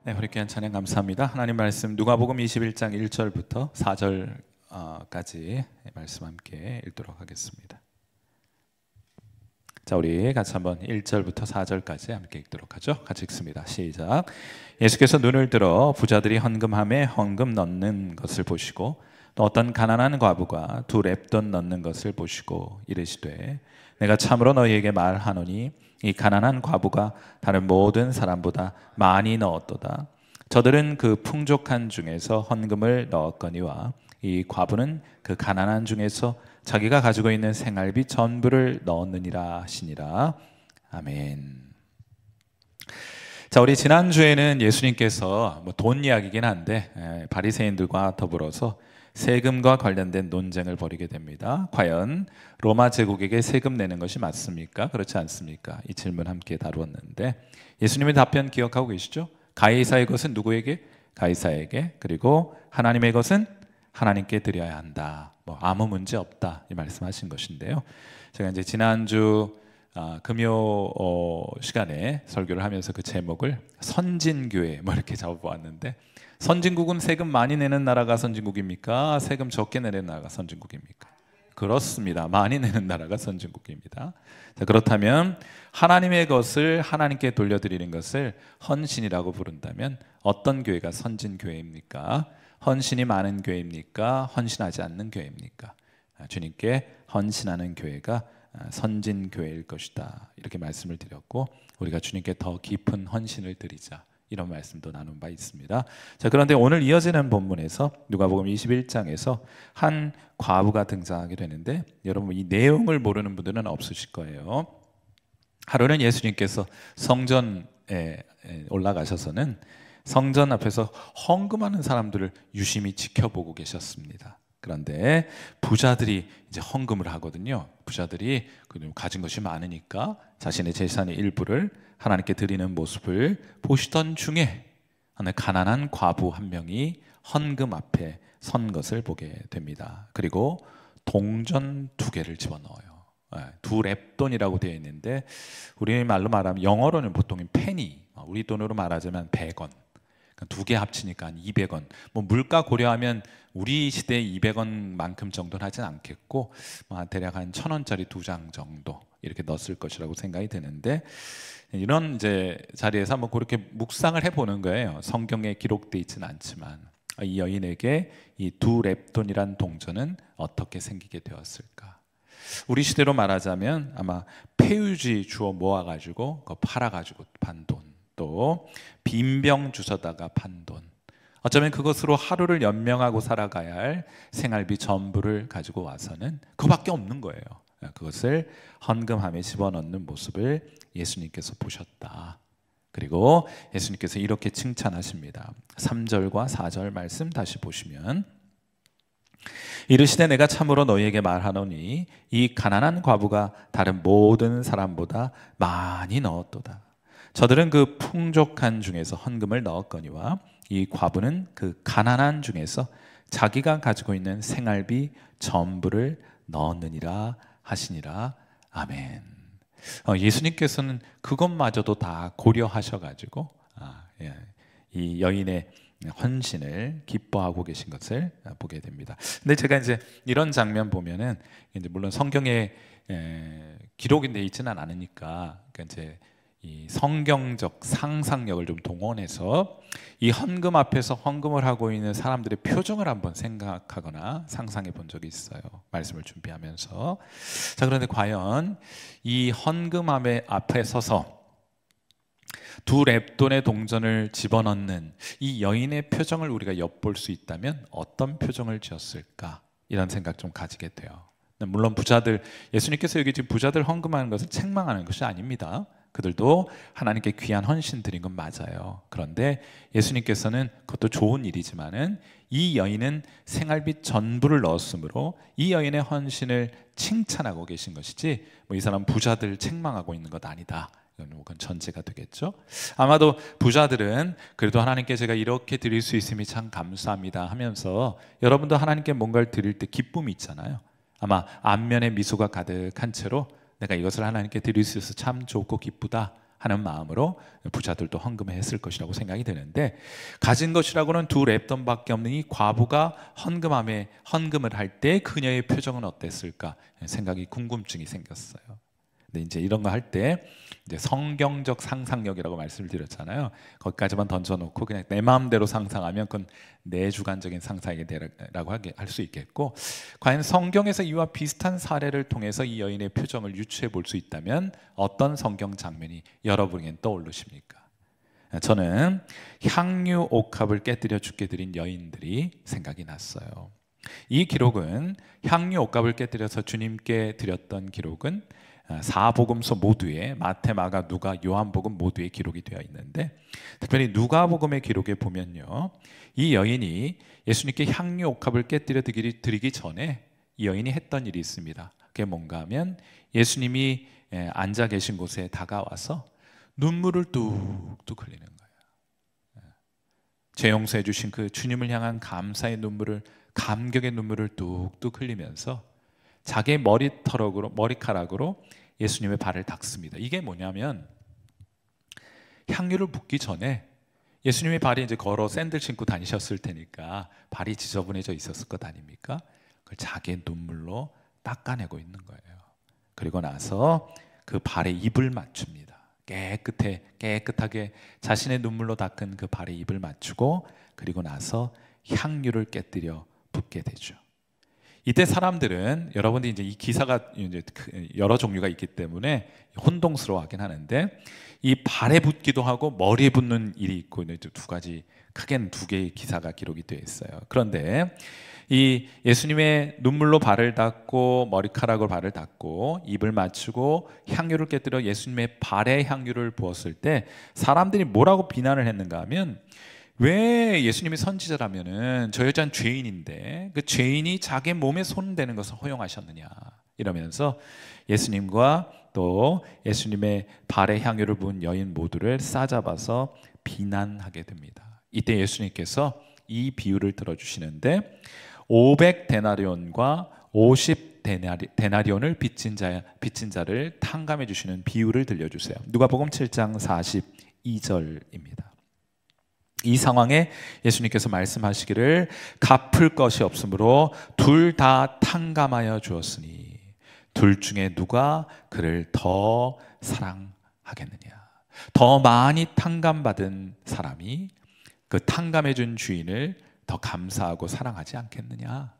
네, 우리 귀한 찬양 감사합니다. 하나님 말씀 누가복음 21장 1절부터 4절까지 말씀 함께 읽도록 하겠습니다. 자, 우리 같이 한번 1절부터 4절까지 함께 읽도록 하죠. 같이 읽습니다. 시작. 예수께서 눈을 들어 부자들이 헌금함에 헌금 넣는 것을 보시고 또 어떤 가난한 과부가 두 렙돈 넣는 것을 보시고 이르시되 내가 참으로 너희에게 말하노니 이 가난한 과부가 다른 모든 사람보다 많이 넣었도다. 저들은 그 풍족한 중에서 헌금을 넣었거니와 이 과부는 그 가난한 중에서 자기가 가지고 있는 생활비 전부를 넣었느니라 하시니라. 아멘. 자, 우리 지난주에는 예수님께서 돈 이야기긴 한데 바리새인들과 더불어서 세금과 관련된 논쟁을 벌이게 됩니다. 과연 로마 제국에게 세금 내는 것이 맞습니까? 그렇지 않습니까? 이 질문 함께 다루었는데 예수님의 답변 기억하고 계시죠? 가이사의 것은 누구에게? 가이사에게. 그리고 하나님의 것은 하나님께 드려야 한다. 아무 문제 없다. 이 말씀하신 것인데요. 제가 이제 지난주 금요 시간에 설교를 하면서 그 제목을 선진교회 이렇게 잡아보았는데, 선진국은 세금 많이 내는 나라가 선진국입니까? 세금 적게 내는 나라가 선진국입니까? 그렇습니다. 많이 내는 나라가 선진국입니다. 자, 그렇다면 하나님의 것을 하나님께 돌려드리는 것을 헌신이라고 부른다면 어떤 교회가 선진교회입니까? 헌신이 많은 교회입니까? 헌신하지 않는 교회입니까? 주님께 헌신하는 교회가 선진교회일 것이다. 이렇게 말씀을 드렸고, 우리가 주님께 더 깊은 헌신을 드리자, 이런 말씀도 나눈 바 있습니다. 자, 그런데 오늘 이어지는 본문에서 누가복음 21장에서 한 과부가 등장하게 되는데, 여러분 이 내용을 모르는 분들은 없으실 거예요. 하루는 예수님께서 성전에 올라가셔서는 성전 앞에서 헌금하는 사람들을 유심히 지켜보고 계셨습니다. 그런데 부자들이 이제 헌금을 하거든요. 부자들이 가진 것이 많으니까 자신의 재산의 일부를 하나님께 드리는 모습을 보시던 중에 어느 가난한 과부 한 명이 헌금 앞에 선 것을 보게 됩니다. 그리고 동전 2개를 집어넣어요. 두 렙돈이라고 되어 있는데, 우리 말로 말하면 영어로는 보통 페니, 우리 돈으로 말하자면 100원. 2개 합치니까 한 200원. 물가 고려하면 우리 시대 200원만큼 정도는 하진 않겠고, 대략 한 1,000원짜리 2장 정도 이렇게 넣었을 것이라고 생각이 되는데, 이런 이제 자리에서 한번 그렇게 묵상을 해보는 거예요. 성경에 기록되어 있지는 않지만 이 여인에게 이 두 렙돈이란 동전은 어떻게 생기게 되었을까? 우리 시대로 말하자면 아마 폐유지 주워 모아가지고 그거 팔아가지고 판 돈, 또 빈병 주워다가 판 돈, 어쩌면 그것으로 하루를 연명하고 살아가야 할 생활비 전부를 가지고 와서는 그거밖에 없는 거예요. 그것을 헌금함에 집어넣는 모습을 예수님께서 보셨다. 그리고 예수님께서 이렇게 칭찬하십니다. 3절과 4절 말씀 다시 보시면, 이르시되 내가 참으로 너희에게 말하노니 이 가난한 과부가 다른 모든 사람보다 많이 넣었도다. 저들은 그 풍족한 중에서 헌금을 넣었거니와 이 과부는 그 가난한 중에서 자기가 가지고 있는 생활비 전부를 넣었느니라 하시니라. 아멘. 예수님께서는 그것마저도 다 고려하셔가지고 이 여인의 헌신을 기뻐하고 계신 것을 보게 됩니다. 근데 제가 이제 이런 장면 보면은, 이제 물론 성경에 기록이 되어 있지는 않으니까, 그러니까 이제 이 성경적 상상력을 좀 동원해서 이 헌금 앞에서 헌금을 하고 있는 사람들의 표정을 한번 생각하거나 상상해 본 적이 있어요. 말씀을 준비하면서. 자, 그런데 과연 이 헌금 앞에 서서 두 렙돈의 동전을 집어넣는 이 여인의 표정을 우리가 엿볼 수 있다면 어떤 표정을 지었을까? 이런 생각 좀 가지게 돼요. 물론 부자들, 예수님께서 여기 지금 부자들 헌금하는 것을 책망하는 것이 아닙니다. 그들도 하나님께 귀한 헌신 드린 건 맞아요. 그런데 예수님께서는 그것도 좋은 일이지만은 이 여인은 생활비 전부를 넣었으므로 이 여인의 헌신을 칭찬하고 계신 것이지, 이 사람 부자들 책망하고 있는 것 아니다. 이건 전제가 되겠죠. 아마도 부자들은 그래도 하나님께 제가 이렇게 드릴 수 있음이 참 감사합니다 하면서, 여러분도 하나님께 뭔가를 드릴 때 기쁨이 있잖아요. 아마 안면에 미소가 가득한 채로 내가 이것을 하나님께 드릴 수 있어서 참 좋고 기쁘다 하는 마음으로 부자들도 헌금을 했을 것이라고 생각이 드는데, 가진 것이라고는 두 랩돈밖에 없는 이 과부가 헌금을 할 때 그녀의 표정은 어땠을까 생각이, 궁금증이 생겼어요. 근데 이제 이런 거 할 때 이제 성경적 상상력이라고 말씀을 드렸잖아요. 거기까지만 던져놓고 그냥 내 마음대로 상상하면 그건 내 주관적인 상상이 되라고 할 수 있겠고, 과연 성경에서 이와 비슷한 사례를 통해서 이 여인의 표정을 유추해 볼 수 있다면 어떤 성경 장면이 여러분에겐 떠오르십니까? 저는 향유 옥합을 깨뜨려 죽게 드린 여인들이 생각이 났어요. 이 기록은, 향유 옥합을 깨뜨려서 주님께 드렸던 기록은 사복음서 모두에, 마태, 마가, 누가, 요한복음 모두에 기록이 되어 있는데, 특별히 누가복음의 기록에 보면요, 이 여인이 예수님께 향유 옥합을 깨뜨려 드리기 전에 이 여인이 했던 일이 있습니다. 그게 뭔가 하면 예수님이 앉아 계신 곳에 다가와서 눈물을 뚝뚝 흘리는 거예요. 죄 용서해 주신 그 주님을 향한 감사의 눈물을, 감격의 눈물을 뚝뚝 흘리면서 자기의 머리카락으로 예수님의 발을 닦습니다. 이게 뭐냐면, 향유를 붓기 전에 예수님의 발이 이제 걸어 샌들 신고 다니셨을 테니까 발이 지저분해져 있었을 것 아닙니까? 그걸 자기의 눈물로 닦아내고 있는 거예요. 그리고 나서 그 발에 입을 맞춥니다. 깨끗하게 자신의 눈물로 닦은 그 발에 입을 맞추고, 그리고 나서 향유를 깨뜨려 붓게 되죠. 이때 사람들은, 여러분들이 이제 이 기사가 이제 여러 종류가 있기 때문에 혼동스러워하긴 하는데, 이 발에 붓기도 하고 머리에 붓는 일이 있고, 두 가지, 크게는 두 개의 기사가 기록이 되어 있어요. 그런데 이 예수님의 눈물로 발을 닦고, 머리카락으로 발을 닦고, 입을 맞추고 향유를 깨뜨려 예수님의 발에 향유를 부었을 때 사람들이 뭐라고 비난을 했는가 하면, 왜 예수님이 선지자라면은 저 여자는 죄인인데 그 죄인이 자기 몸에 손 대는 것을 허용하셨느냐, 이러면서 예수님과 또 예수님의 발에 향유를 부은 여인 모두를 싸잡아서 비난하게 됩니다. 이때 예수님께서 이 비유를 들어주시는데, 500데나리온과 50데나리온을 빚진 자를 탕감해 주시는 비유를 들려주세요. 누가복음 7장 42절입니다. 이 상황에 예수님께서 말씀하시기를, 갚을 것이 없으므로 둘 다 탕감하여 주었으니 둘 중에 누가 그를 더 사랑하겠느냐. 더 많이 탕감받은 사람이 그 탕감해 준 주인을 더 감사하고 사랑하지 않겠느냐.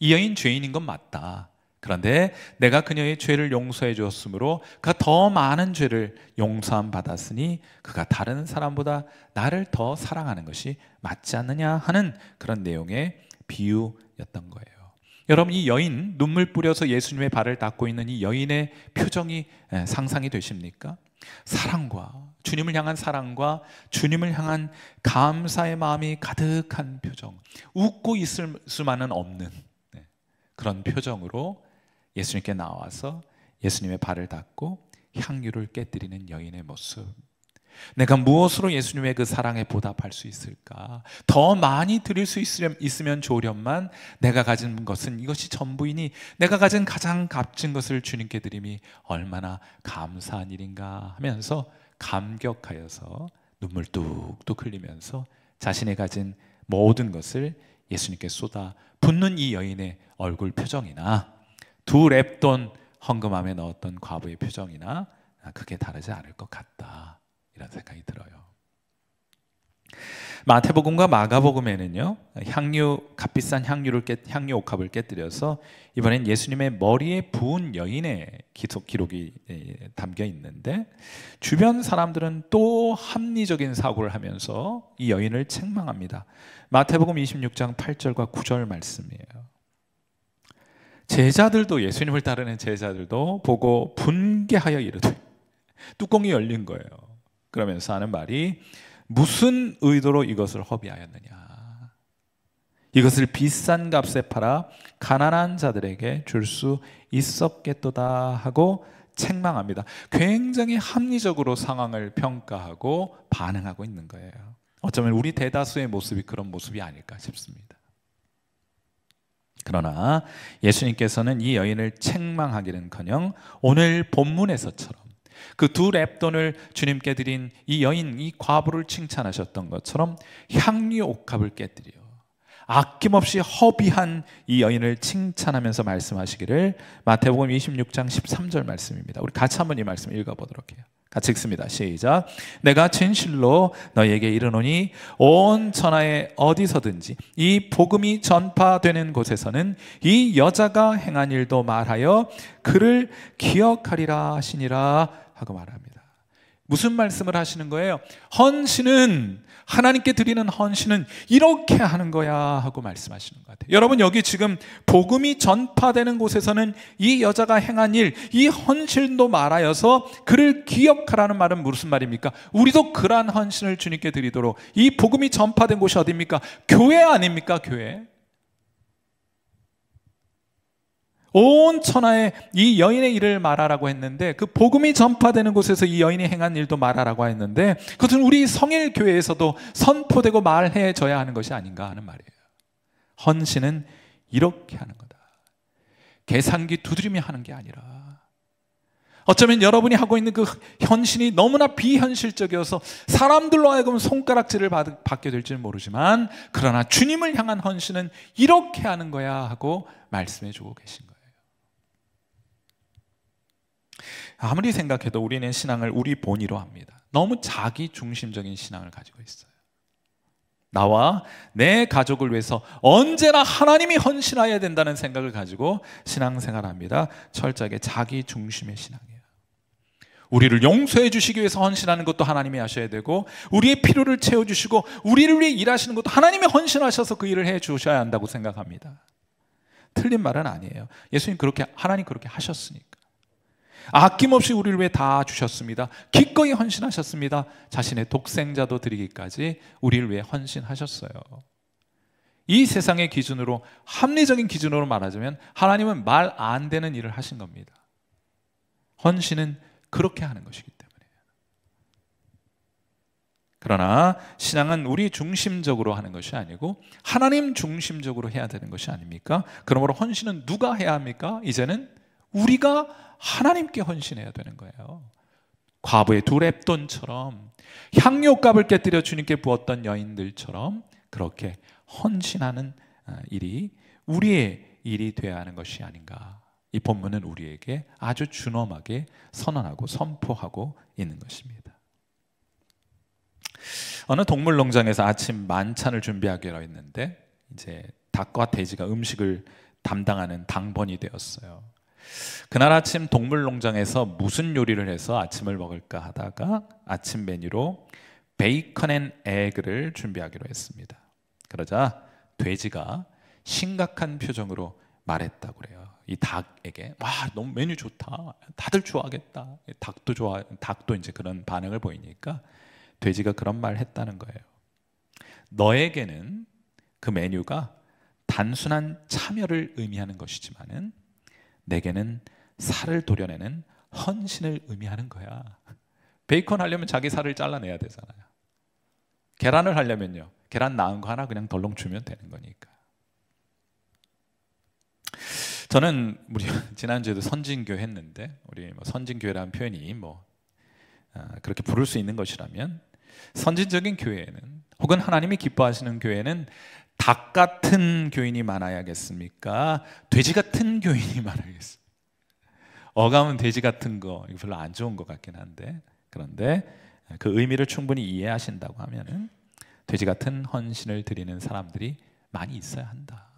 이 여인 죄인인 건 맞다. 그런데 내가 그녀의 죄를 용서해 주었으므로 그가 더 많은 죄를 용서함 받았으니 그가 다른 사람보다 나를 더 사랑하는 것이 맞지 않느냐 하는 그런 내용의 비유였던 거예요. 여러분, 이 여인, 눈물 뿌려서 예수님의 발을 닦고 있는 이 여인의 표정이 상상이 되십니까? 사랑과, 주님을 향한 사랑과 주님을 향한 감사의 마음이 가득한 표정, 웃고 있을 수만은 없는 그런 표정으로 예수님께 나와서 예수님의 발을 닦고 향유를 깨뜨리는 여인의 모습. 내가 무엇으로 예수님의 그 사랑에 보답할 수 있을까? 더 많이 드릴 수 있으면 좋으련만 내가 가진 것은 이것이 전부이니 내가 가진 가장 값진 것을 주님께 드림이 얼마나 감사한 일인가 하면서 감격하여서 눈물 뚝뚝 흘리면서 자신이 가진 모든 것을 예수님께 쏟아 붓는 이 여인의 얼굴 표정이나 두 랩돈 헌금함에 넣었던 과부의 표정이나 크게 다르지 않을 것 같다, 이런 생각이 들어요. 마태복음과 마가복음에는요, 값비싼 향유 옥합을 깨뜨려서 이번엔 예수님의 머리에 부은 여인의 기록이 담겨 있는데, 주변 사람들은 또 합리적인 사고를 하면서 이 여인을 책망합니다. 마태복음 26장 8절과 9절 말씀이에요. 제자들도, 예수님을 따르는 제자들도 보고 분개하여 이르되, 뚜껑이 열린 거예요. 그러면서 하는 말이, 무슨 의도로 이것을 허비하였느냐. 이것을 비싼 값에 팔아 가난한 자들에게 줄 수 있었겠도다 하고 책망합니다. 굉장히 합리적으로 상황을 평가하고 반응하고 있는 거예요. 어쩌면 우리 대다수의 모습이 그런 모습이 아닐까 싶습니다. 그러나 예수님께서는 이 여인을 책망하기는커녕 오늘 본문에서처럼 그 두 렙돈을 주님께 드린 이 여인, 이 과부를 칭찬하셨던 것처럼 향유 옥합을 깨뜨려 아낌없이 허비한 이 여인을 칭찬하면서 말씀하시기를 마태복음 26장 13절 말씀입니다. 우리 같이 한번 이 말씀 읽어보도록 해요. 같이 읽습니다. 시작. 내가 진실로 너희에게 이르노니 온 천하에 어디서든지 이 복음이 전파되는 곳에서는 이 여자가 행한 일도 말하여 그를 기억하리라 하시니라 하고 말합니다. 무슨 말씀을 하시는 거예요? 헌신은, 하나님께 드리는 헌신은 이렇게 하는 거야 하고 말씀하시는 것 같아요. 여러분, 여기 지금 복음이 전파되는 곳에서는 이 여자가 행한 일, 이 헌신도 말하여서 그를 기억하라는 말은 무슨 말입니까? 우리도 그러한 헌신을 주님께 드리도록, 이 복음이 전파된 곳이 어디입니까? 교회 아닙니까? 교회. 온 천하에 이 여인의 일을 말하라고 했는데, 그 복음이 전파되는 곳에서 이 여인이 행한 일도 말하라고 했는데, 그것은 우리 성일교회에서도 선포되고 말해져야 하는 것이 아닌가 하는 말이에요. 헌신은 이렇게 하는 거다. 계산기 두드리며 하는 게 아니라, 어쩌면 여러분이 하고 있는 그 헌신이 너무나 비현실적이어서 사람들로 하여금 손가락질을 받게 될지는 모르지만, 그러나 주님을 향한 헌신은 이렇게 하는 거야 하고 말씀해 주고 계신 거예요. 아무리 생각해도 우리는 신앙을 우리 본의로 합니다. 너무 자기 중심적인 신앙을 가지고 있어요. 나와 내 가족을 위해서 언제나 하나님이 헌신해야 된다는 생각을 가지고 신앙생활을 합니다. 철저하게 자기 중심의 신앙이에요. 우리를 용서해 주시기 위해서 헌신하는 것도 하나님이 하셔야 되고, 우리의 필요를 채워주시고 우리를 위해 일하시는 것도 하나님이 헌신하셔서 그 일을 해 주셔야 한다고 생각합니다. 틀린 말은 아니에요. 예수님 그렇게, 하나님 그렇게 하셨으니까. 아낌없이 우리를 위해 다 주셨습니다. 기꺼이 헌신하셨습니다. 자신의 독생자도 드리기까지 우리를 위해 헌신하셨어요. 이 세상의 기준으로, 합리적인 기준으로 말하자면 하나님은 말 안 되는 일을 하신 겁니다. 헌신은 그렇게 하는 것이기 때문에. 그러나 신앙은 우리 중심적으로 하는 것이 아니고 하나님 중심적으로 해야 되는 것이 아닙니까? 그러므로 헌신은 누가 해야 합니까? 이제는 우리가 하나님께 헌신해야 되는 거예요. 과부의 두 렙돈처럼, 향료값을 깨뜨려 주님께 부었던 여인들처럼 그렇게 헌신하는 일이 우리의 일이 되어야 하는 것이 아닌가. 이 본문은 우리에게 아주 준엄하게 선언하고 선포하고 있는 것입니다. 어느 동물농장에서 아침 만찬을 준비하기로 했는데, 이제 닭과 돼지가 음식을 담당하는 당번이 되었어요. 그날 아침 동물농장에서 무슨 요리를 해서 아침을 먹을까 하다가 아침 메뉴로 베이컨 앤 에그를 준비하기로 했습니다. 그러자 돼지가 심각한 표정으로 말했다고 그래요. 이 닭에게, 와, 너무 메뉴 좋다, 다들 좋아하겠다. 닭도 이제 그런 반응을 보이니까 돼지가 그런 말을 했다는 거예요. 너에게는 그 메뉴가 단순한 참여를 의미하는 것이지만은 내게는 살을 도려내는 헌신을 의미하는 거야. 베이컨 하려면 자기 살을 잘라내야 되잖아요. 계란을 하려면요, 계란 나은 거 하나 그냥 덜렁 주면 되는 거니까. 저는 우리 지난주에도 선진교 했는데, 우리 선진교회라는 표현이 그렇게 부를 수 있는 것이라면, 선진적인 교회에는, 혹은 하나님이 기뻐하시는 교회는 닭 같은 교인이 많아야겠습니까? 돼지 같은 교인이 많아야겠습니까? 어감은 돼지 같은 거, 이거 별로 안 좋은 것 같긴 한데, 그런데 그 의미를 충분히 이해하신다고 하면은 돼지 같은 헌신을 드리는 사람들이 많이 있어야 한다.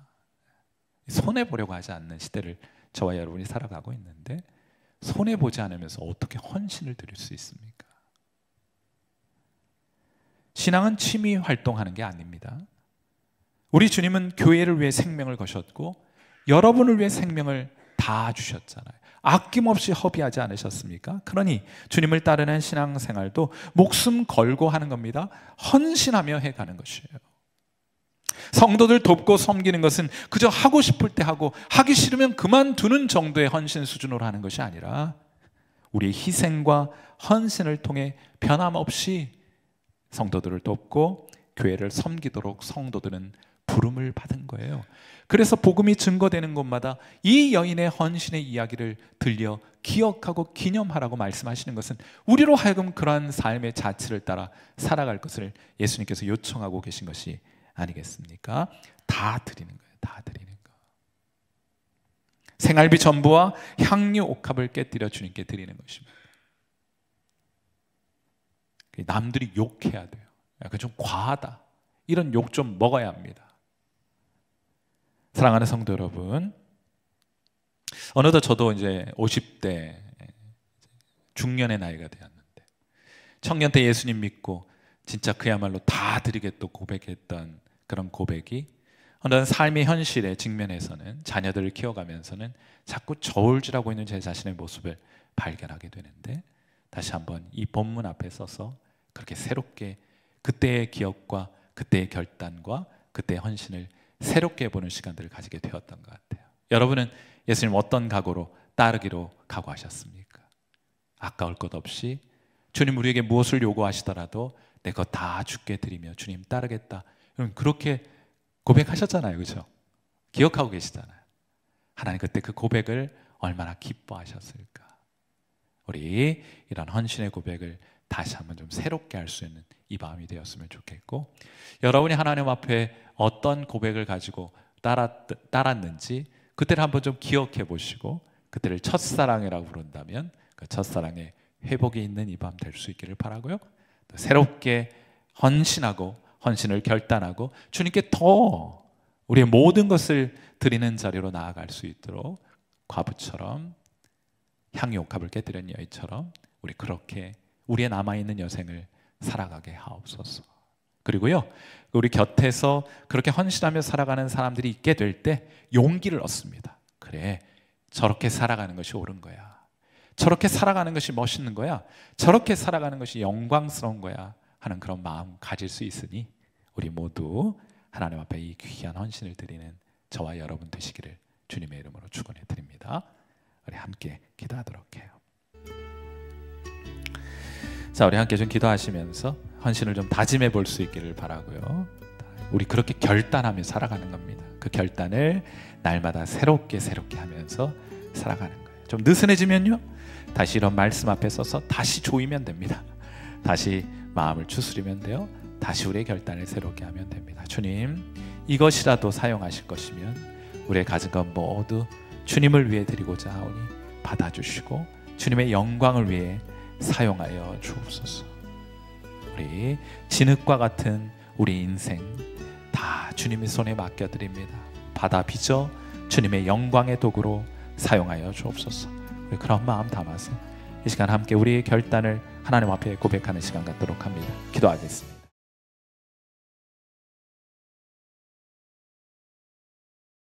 손해 보려고 하지 않는 시대를 저와 여러분이 살아가고 있는데, 손해 보지 않으면서 어떻게 헌신을 드릴 수 있습니까? 신앙은 취미 활동하는 게 아닙니다. 우리 주님은 교회를 위해 생명을 거셨고 여러분을 위해 생명을 다 주셨잖아요. 아낌없이 허비하지 않으셨습니까? 그러니 주님을 따르는 신앙생활도 목숨 걸고 하는 겁니다. 헌신하며 해가는 것이에요. 성도들 돕고 섬기는 것은 그저 하고 싶을 때 하고 하기 싫으면 그만두는 정도의 헌신 수준으로 하는 것이 아니라, 우리의 희생과 헌신을 통해 변함없이 성도들을 돕고 교회를 섬기도록 성도들은 부름을 받은 거예요. 그래서 복음이 증거되는 곳마다 이 여인의 헌신의 이야기를 들려 기억하고 기념하라고 말씀하시는 것은 우리로 하여금 그러한 삶의 자취를 따라 살아갈 것을 예수님께서 요청하고 계신 것이 아니겠습니까? 다 드리는 거예요. 다 드리는 거. 생활비 전부와 향유 옥합을 깨뜨려 주님께 드리는 것입니다. 남들이 욕해야 돼요. 약간 좀 과하다. 이런 욕 좀 먹어야 합니다. 사랑하는 성도 여러분, 어느덧 저도 이제 50대 중년의 나이가 되었는데, 청년 때 예수님 믿고 진짜 그야말로 다 드리겠다고 고백했던 그런 고백이 어느 삶의 현실에 직면해서는, 자녀들을 키워가면서는 자꾸 저울질하고 있는 제 자신의 모습을 발견하게 되는데, 다시 한번 이 본문 앞에 서서 그렇게 새롭게 그때의 기억과 그때의 결단과 그때의 헌신을 새롭게 보는 시간들을 가지게 되었던 것 같아요. 여러분은 예수님 어떤 각오로 따르기로 각오하셨습니까? 아까울 것 없이 주님 우리에게 무엇을 요구하시더라도 내 것 다 주께 드리며 주님 따르겠다. 여러분 그렇게 고백하셨잖아요. 그렇죠? 기억하고 계시잖아요. 하나님 그때 그 고백을 얼마나 기뻐하셨을까. 우리 이런 헌신의 고백을 다시 한번 좀 새롭게 할 수 있는 이 마음이 되었으면 좋겠고, 여러분이 하나님 앞에 어떤 고백을 가지고 따랐는지 그때를 한번 좀 기억해 보시고, 그때를 첫사랑이라고 부른다면 그 첫사랑의 회복이 있는 이 밤 될 수 있기를 바라고요. 또 새롭게 헌신하고 헌신을 결단하고 주님께 더 우리의 모든 것을 드리는 자리로 나아갈 수 있도록 과부처럼 향유 옥합을 깨뜨린 여인처럼 우리 그렇게 우리의 남아있는 여생을 살아가게 하옵소서. 그리고요, 우리 곁에서 그렇게 헌신하며 살아가는 사람들이 있게 될 때 용기를 얻습니다. 그래, 저렇게 살아가는 것이 옳은 거야. 저렇게 살아가는 것이 멋있는 거야. 저렇게 살아가는 것이 영광스러운 거야 하는 그런 마음 가질 수 있으니 우리 모두 하나님 앞에 이 귀한 헌신을 드리는 저와 여러분 되시기를 주님의 이름으로 축원해 드립니다. 우리 함께 기도하도록 해요. 자, 우리 함께 좀 기도하시면서 헌신을 좀 다짐해 볼 수 있기를 바라고요. 우리 그렇게 결단하며 살아가는 겁니다. 그 결단을 날마다 새롭게 하면서 살아가는 거예요. 좀 느슨해지면요, 다시 이런 말씀 앞에 서서 다시 조이면 됩니다. 다시 마음을 추스리면 돼요. 다시 우리의 결단을 새롭게 하면 됩니다. 주님, 이것이라도 사용하실 것이면 우리의 가진 것 모두 주님을 위해 드리고자 하오니 받아주시고 주님의 영광을 위해 사용하여 주옵소서. 우리 진흙과 같은 우리 인생 다 주님의 손에 맡겨드립니다. 받아 빚어 주님의 영광의 도구로 사용하여 주옵소서. 우리 그런 마음 담아서 이 시간 함께 우리의 결단을 하나님 앞에 고백하는 시간 갖도록 합니다. 기도하겠습니다.